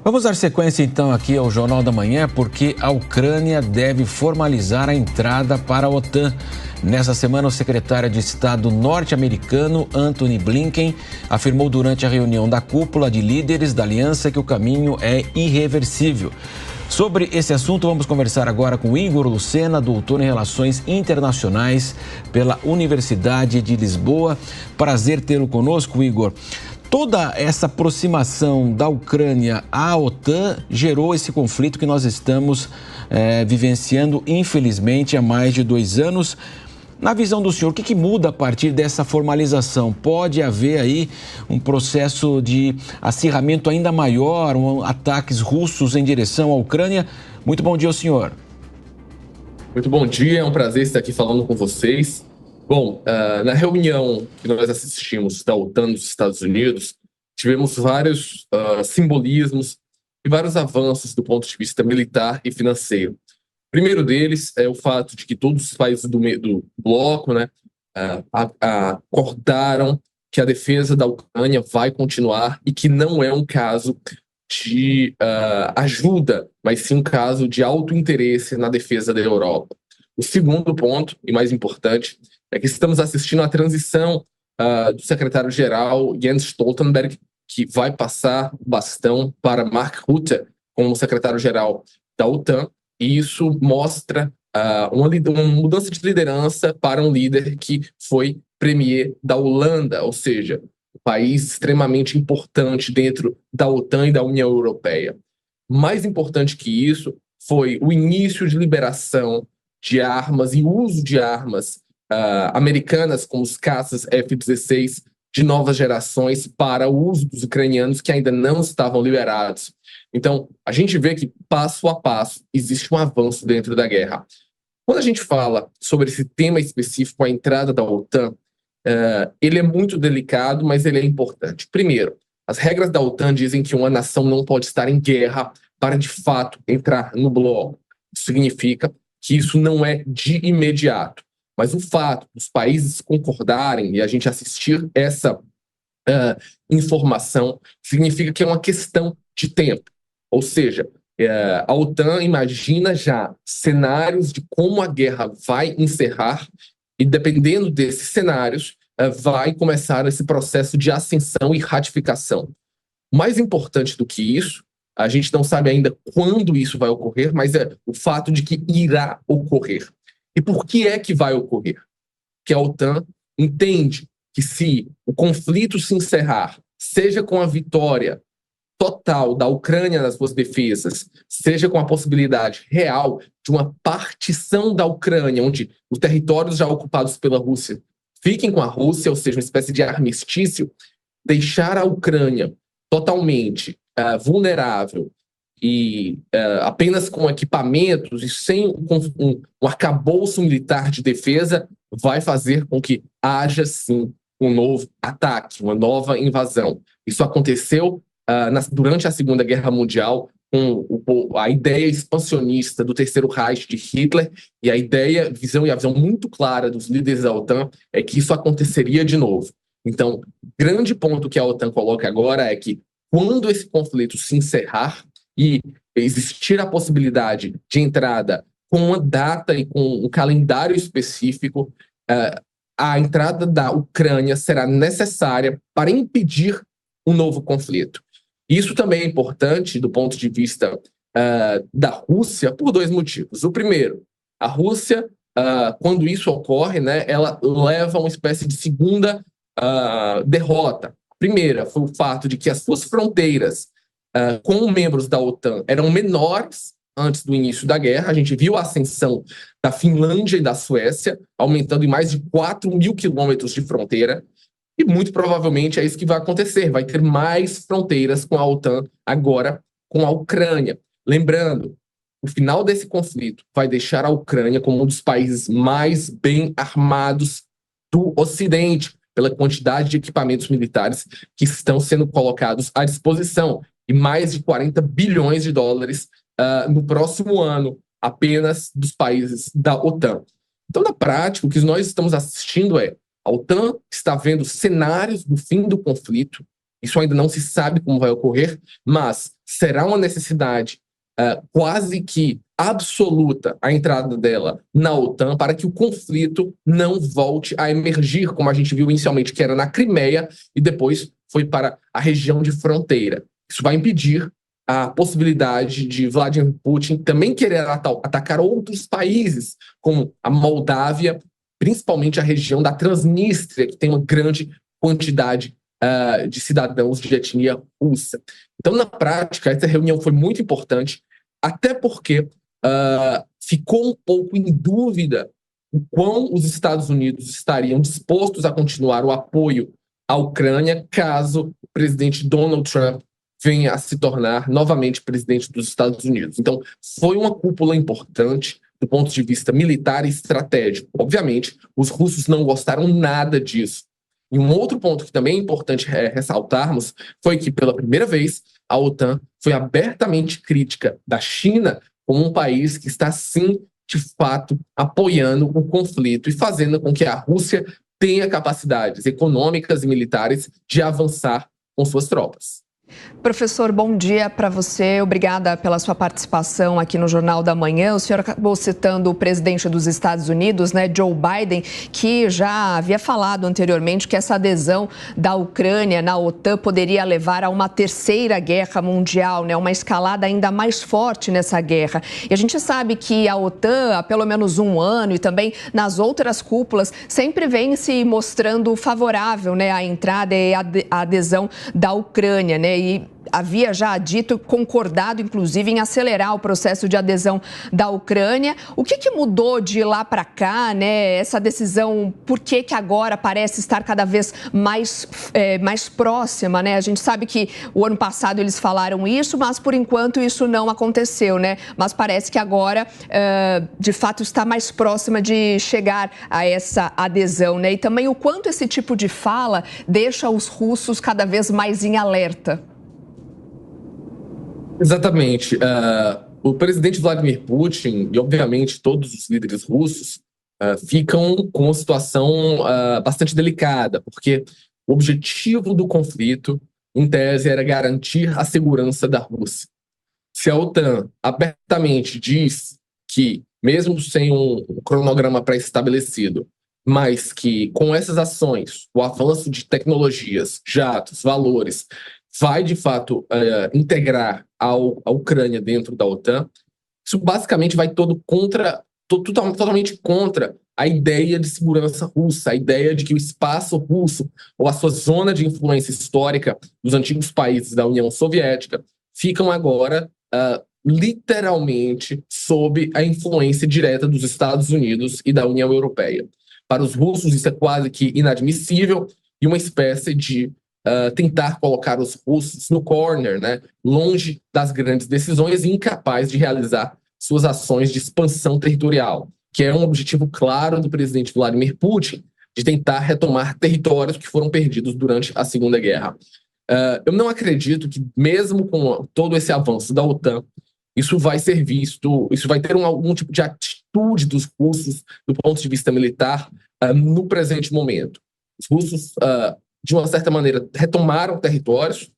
Vamos dar sequência então aqui ao Jornal da Manhã, porque a Ucrânia deve formalizar a entrada para a OTAN. Nessa semana, o secretário de Estado norte-americano, Antony Blinken, afirmou durante a reunião da cúpula de líderes da aliança que o caminho é irreversível. Sobre esse assunto, vamos conversar agora com Igor Lucena, doutor em Relações Internacionais pela Universidade de Lisboa. Prazer tê-lo conosco, Igor. Toda essa aproximação da Ucrânia à OTAN gerou esse conflito que nós estamos vivenciando, infelizmente, há mais de 2 anos. Na visão do senhor, o que muda a partir dessa formalização? Pode haver aí um processo de acirramento ainda maior, ataques russos em direção à Ucrânia? Muito bom dia ao senhor. Muito bom dia, é um prazer estar aqui falando com vocês. Bom, na reunião que nós assistimos da OTAN nos Estados Unidos, tivemos vários simbolismos e vários avanços do ponto de vista militar e financeiro. O primeiro deles é o fato de que todos os países do bloco, né, acordaram que a defesa da Ucrânia vai continuar e que não é um caso de ajuda, mas sim um caso de autointeresse na defesa da Europa. O segundo ponto, e mais importante, é que estamos assistindo à transição do secretário-geral Jens Stoltenberg, que vai passar o bastão para Mark Rutte como secretário-geral da OTAN, e isso mostra uma mudança de liderança para um líder que foi premier da Holanda, ou seja, um país extremamente importante dentro da OTAN e da União Europeia. Mais importante que isso foi o início de liberação de armas e uso de armas americanas, como os caças F-16 de novas gerações, para o uso dos ucranianos que ainda não estavam liberados. Então, a gente vê que, passo a passo, existe um avanço dentro da guerra. Quando a gente fala sobre esse tema específico, a entrada da OTAN, ele é muito delicado, mas ele é importante. Primeiro, as regras da OTAN dizem que uma nação não pode estar em guerra para, de fato, entrar no bloco. Isso significa que isso não é de imediato. Mas o fato dos países concordarem e a gente assistir essa informação significa que é uma questão de tempo. Ou seja, a OTAN imagina já cenários de como a guerra vai encerrar e, dependendo desses cenários, vai começar esse processo de ascensão e ratificação. Mais importante do que isso, a gente não sabe ainda quando isso vai ocorrer, mas é o fato de que irá ocorrer. E por que é que vai ocorrer? Que a OTAN entende que se o conflito se encerrar, seja com a vitória total da Ucrânia nas suas defesas, seja com a possibilidade real de uma partição da Ucrânia, onde os territórios já ocupados pela Rússia fiquem com a Rússia, ou seja, uma espécie de armistício, deixar a Ucrânia totalmente vulnerável e apenas com equipamentos e sem um arcabouço militar de defesa, vai fazer com que haja, sim, um novo ataque, uma nova invasão. Isso aconteceu durante a Segunda Guerra Mundial, com a ideia expansionista do Terceiro Reich de Hitler, e a visão muito clara dos líderes da OTAN é que isso aconteceria de novo. Então, o grande ponto que a OTAN coloca agora é que, quando esse conflito se encerrar e existir a possibilidade de entrada com uma data e com um calendário específico, a entrada da Ucrânia será necessária para impedir um novo conflito. Isso também é importante do ponto de vista da Rússia por 2 motivos. O primeiro, a Rússia, quando isso ocorre, né, ela leva uma espécie de segunda derrota. A primeira foi o fato de que as suas fronteiras com membros da OTAN eram menores antes do início da guerra. A gente viu a ascensão da Finlândia e da Suécia, aumentando em mais de 4.000 quilômetros de fronteira, e muito provavelmente é isso que vai acontecer. Vai ter mais fronteiras com a OTAN agora com a Ucrânia. Lembrando, o final desse conflito vai deixar a Ucrânia como um dos países mais bem armados do Ocidente, pela quantidade de equipamentos militares que estão sendo colocados à disposição, e mais de 40 bilhões de dólares no próximo ano, apenas dos países da OTAN. Então, na prática, o que nós estamos assistindo é a OTAN está vendo cenários do fim do conflito Isso ainda não se sabe como vai ocorrer, mas será uma necessidade quase que absoluta a entrada dela na OTAN para que o conflito não volte a emergir, como a gente viu inicialmente, que era na Crimeia, e depois foi para a região de fronteira. Isso vai impedir a possibilidade de Vladimir Putin também querer atacar outros países, como a Moldávia, principalmente a região da Transnistria, que tem uma grande quantidade de cidadãos de etnia russa. Então, na prática, essa reunião foi muito importante, até porque ficou um pouco em dúvida o quão os Estados Unidos estariam dispostos a continuar o apoio à Ucrânia caso o presidente Donald Trump venha a se tornar novamente presidente dos Estados Unidos. Então, foi uma cúpula importante do ponto de vista militar e estratégico. Obviamente, os russos não gostaram nada disso. E um outro ponto que também é importante ressaltarmos foi que, pela primeira vez, a OTAN foi abertamente crítica da China como um país que está, sim, de fato, apoiando o conflito e fazendo com que a Rússia tenha capacidades econômicas e militares de avançar com suas tropas. Professor, bom dia para você. Obrigada pela sua participação aqui no Jornal da Manhã. O senhor acabou citando o presidente dos Estados Unidos, Joe Biden, que já havia falado anteriormente que essa adesão da Ucrânia na OTAN poderia levar a uma terceira guerra mundial, uma escalada ainda mais forte nessa guerra. E a gente sabe que a OTAN, há pelo menos um ano, e também nas outras cúpulas, sempre vem se mostrando favorável à entrada e à adesão da Ucrânia, E havia já dito, concordado, inclusive, em acelerar o processo de adesão da Ucrânia. O que mudou de lá para cá, Essa decisão, por que agora parece estar cada vez mais próxima, A gente sabe que o ano passado eles falaram isso, mas por enquanto isso não aconteceu, Mas parece que agora, de fato, está mais próxima de chegar a essa adesão, E também o quanto esse tipo de fala deixa os russos cada vez mais em alerta. Exatamente. O presidente Vladimir Putin e, obviamente, todos os líderes russos ficam com uma situação bastante delicada, porque o objetivo do conflito, em tese, era garantir a segurança da Rússia. Se a OTAN abertamente diz que, mesmo sem um cronograma pré-estabelecido, mas que com essas ações, o avanço de tecnologias, jatos, valores, vai, de fato, integrar a Ucrânia dentro da OTAN, isso basicamente vai totalmente contra a ideia de segurança russa, a ideia de que o espaço russo, ou a sua zona de influência histórica dos antigos países da União Soviética, ficam agora literalmente sob a influência direta dos Estados Unidos e da União Europeia. Para os russos, isso é quase que inadmissível e uma espécie de tentar colocar os russos no corner, longe das grandes decisões e incapaz de realizar suas ações de expansão territorial, que é um objetivo claro do presidente Vladimir Putin, de tentar retomar territórios que foram perdidos durante a Segunda Guerra. Eu não acredito que, mesmo com todo esse avanço da OTAN, isso vai ser visto, isso vai ter algum tipo de atitude dos russos do ponto de vista militar no presente momento. Os russos, de uma certa maneira, retomaram territórios,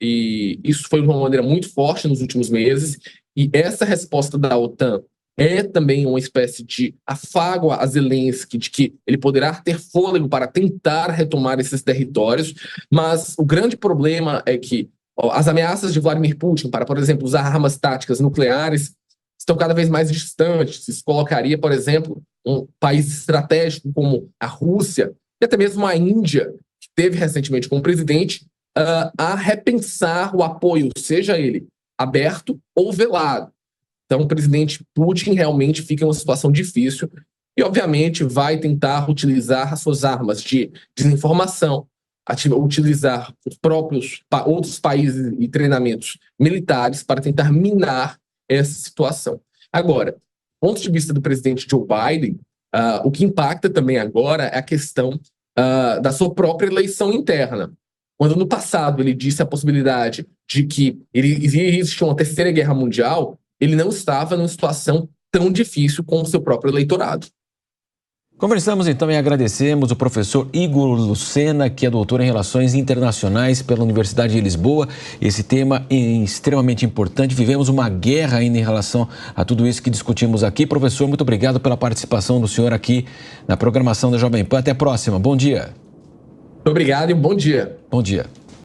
e isso foi de uma maneira muito forte nos últimos meses, e essa resposta da OTAN é também uma espécie de afago a Zelensky, de que ele poderá ter fôlego para tentar retomar esses territórios, mas o grande problema é que as ameaças de Vladimir Putin para, por exemplo, usar armas táticas nucleares estão cada vez mais distantes. Isso colocaria, por exemplo, um país estratégico como a Rússia e até mesmo a Índia, que teve recentemente como presidente, a repensar o apoio, seja ele aberto ou velado. Então, o presidente Putin realmente fica em uma situação difícil e, obviamente, vai tentar utilizar as suas armas de desinformação, utilizar os próprios outros países e treinamentos militares para tentar minar essa situação. Agora, do ponto de vista do presidente Joe Biden, o que impacta também agora é a questão da sua própria eleição interna. Quando no passado ele disse a possibilidade de que iria existir uma terceira guerra mundial, ele não estava numa situação tão difícil com o seu próprio eleitorado. Conversamos então e agradecemos o professor Igor Lucena, que é doutor em Relações Internacionais pela Universidade de Lisboa. Esse tema é extremamente importante. Vivemos uma guerra ainda em relação a tudo isso que discutimos aqui. Professor, muito obrigado pela participação do senhor aqui na programação da Jovem Pan. Até a próxima. Bom dia. Muito obrigado e um bom dia. Bom dia.